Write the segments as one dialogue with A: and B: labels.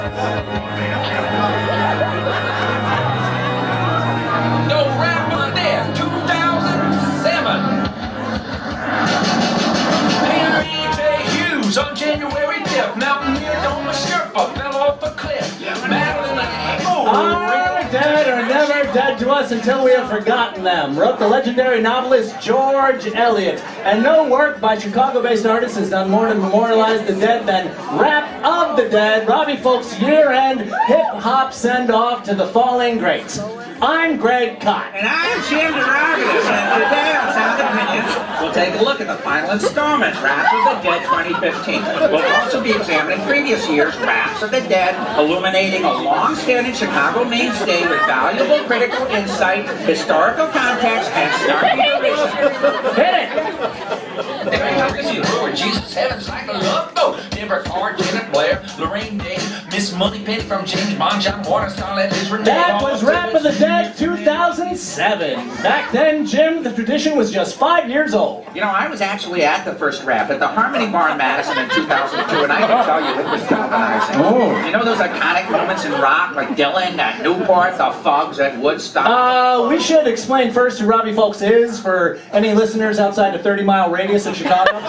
A: No rap on there, 2007. Peter E.J. Hughes on January 5th. Mountaineer Doma Sherpa fell off a cliff. Madeline
B: Our dead are never dead to us until we have forgotten them, wrote the legendary novelist George Eliot. And no work by Chicago-based artists has done more to memorialize the dead than Rap of the Dead, Robbie Fulks' year-end hip-hop send-off to the falling greats. I'm Greg Kot.
C: And I'm Kot and Derogatis, and today on Sound Opinions, we'll take a look at the final installment, Rap of the Dead 2015. We'll also be examining previous year's Raps of the Dead, illuminating a long-standing Chicago mainstay with valuable critical insight, historical context, and stark derision.
B: Hit it!
A: Every time I see you, Lord Jesus, heaven's like a love boat. Deborah Carr, Janet Blair, Lorraine Day, Miss Moneypenny from James Bond, John Waters, Starlet, Israel.
B: That was Rap of the Dead 2007. Back then, Jim, the tradition was just 5 years old.
C: You know, I was actually at the first Rap at the Harmony Bar in Madison in 2002, and I can tell you it was galvanizing.
B: Oh.
C: You know those iconic moments in rock, like Dylan at Newport, the Fugs at Woodstock?
B: We should explain first who Robbie Fulks is for any listeners outside the 30-mile radius of Chicago.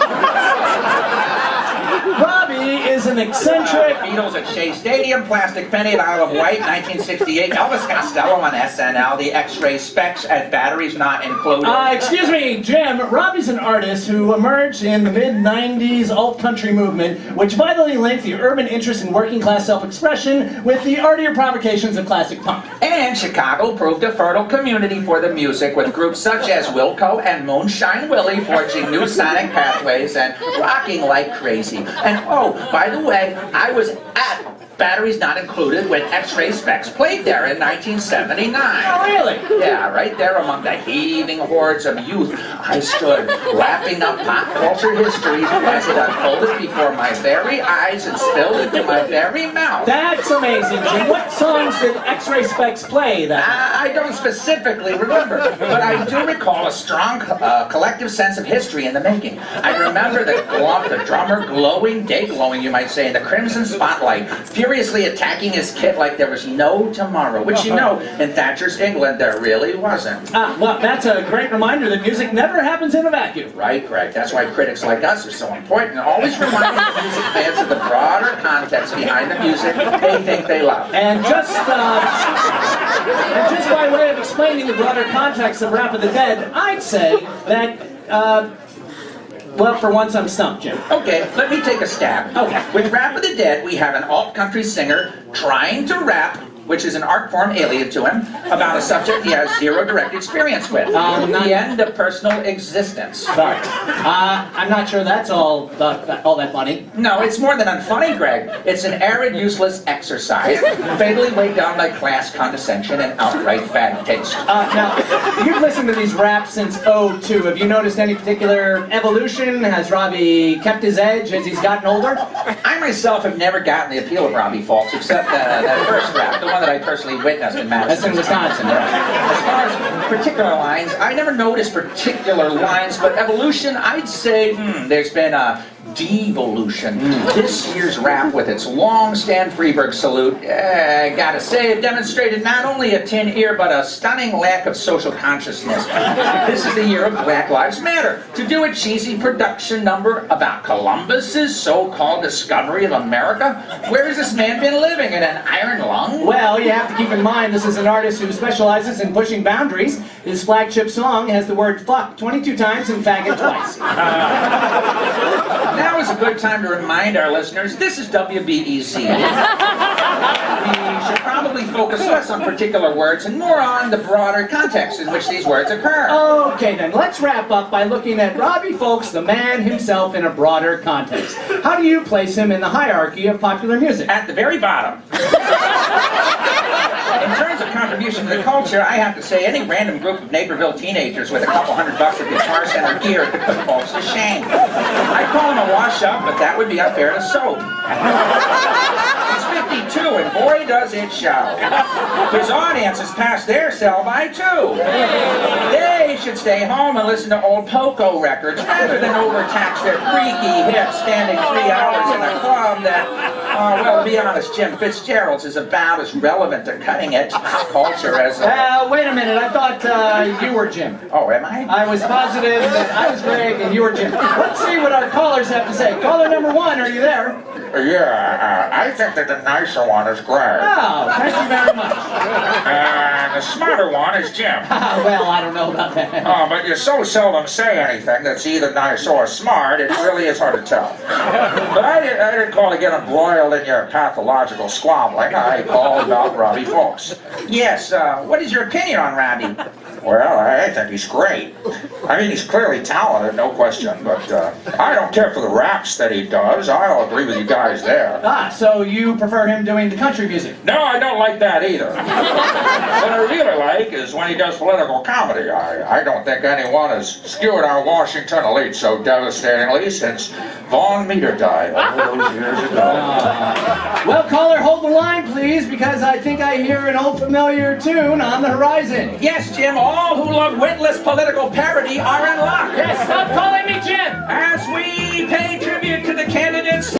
B: Robbie is an eccentric...
C: Beatles at Shea Stadium, Plastic Penny at Isle of Wight, 1968, Elvis Costello on SNL, the X-Ray Specs at Batteries Not Included.
B: Excuse me, Jim, Robbie's an artist who emerged in the mid-90s alt-country movement, which vitally linked the urban interest in working-class self-expression with the artier provocations of classic punk.
C: And Chicago proved a fertile community for the music, with groups such as Wilco and Moonshine Willie forging new sonic pathways and rocking like crazy. And oh, by the way, I was at Batteries Not Included when X-Ray Specs played there in 1979.
B: Oh, really?
C: Yeah, right there among the heaving hordes of youth, I stood lapping up pop culture history as it unfolded before my very eyes and spilled into my very mouth.
B: That's amazing, Jim. What songs did X-Ray Specs play then?
C: I don't specifically remember, but I do recall a strong collective sense of history in the making. I remember the drummer glowing, day glowing you might say, in the crimson spotlight, furiously attacking his kit like there was no tomorrow, which you know, in Thatcher's England, there really wasn't.
B: Well, that's a great reminder that music never happens in a vacuum.
C: Right, Greg. That's why critics like us are so important, always reminding the music fans of the broader context behind the music they think they love.
B: And just by way of explaining the broader context of Rap of the Dead, I'd say that, well, for once I'm stumped, Jim.
C: Okay, let me take a stab.
B: Okay.
C: With Rap of the Dead, we have an alt-country singer trying to rap, which is an art form alien to him, about a subject he has zero direct experience with. The end of personal existence.
B: Sorry. I'm not sure that's all that funny.
C: No, it's more than unfunny, Greg. It's an arid, useless exercise, fatally weighed down by class condescension and outright bad taste.
B: Now, you've listened to these raps since '02. Have you noticed any particular evolution? Has Robbie kept his edge as he's gotten older?
C: I myself have never gotten the appeal of Robbie Fulks, except that first rap, the one that I personally witnessed in Madison.
B: That's in Wisconsin, right?
C: As far as particular lines, I never noticed particular lines, but evolution, I'd say, there's been a devolution. This year's rap, with its long Stan Freberg salute, gotta say, it demonstrated not only a tin ear, but a stunning lack of social consciousness. This is the year of Black Lives Matter. To do a cheesy production number about Columbus's so-called discovery of America? Where has this man been living? In an iron lung?
B: Well, you have to keep in mind this is an artist who specializes in pushing boundaries. His flagship song has the word fuck 22 times and faggot twice.
C: Now is a good time to remind our listeners, this is WBEZ. We should probably focus less on particular words and more on the broader context in which these words occur.
B: Okay then, let's wrap up by looking at Robbie Fulks, the man himself, in a broader context. How do you place him in the hierarchy of popular music?
C: At the very bottom. In terms of contribution to the culture, I have to say any random group of Naperville teenagers with a couple $100 of Guitar Center gear could put folks to shame. I'd call him a wash-up, but that would be unfair to Soap. He's 52, and boy, boy, does it show. His audience has passed their sell-by, too. They should stay home and listen to old Poco records rather than overtax their freaky hips standing 3 hours in a club that, well, to be honest, Jim, Fitzgerald's is about as relevant to cutting-edge pop culture as...
B: Wait a minute, I thought you were Jim.
C: Oh, am I?
B: I was positive that I was Greg and you were Jim. Let's see what our callers have to say. Caller number 1, are you there?
D: Yeah, I think that the nicer one is Greg.
B: Oh, thank you very much.
D: The smarter one is Jim.
B: Well, I don't know about that.
D: Oh, but you so seldom say anything that's either nice or smart, it really is hard to tell. But I didn't call to get embroiled in your pathological squabbling. I called about Robbie Fulks.
C: Yes, what is your opinion on Robbie?
D: Well, I think he's great. I mean, he's clearly talented, no question, but I don't care for the raps that he does. I'll agree with you guys there.
B: So you prefer him doing the country music?
D: No, I don't like that either. What I really like is when he does political comedy. I don't think anyone has skewered our Washington elite so devastatingly since Von Meter died all those years ago.
B: Well, caller, hold the line, please, because I think I hear an old familiar tune on the horizon.
C: Yes, Jim, all who love witless political parody are in luck.
B: Yes, stop calling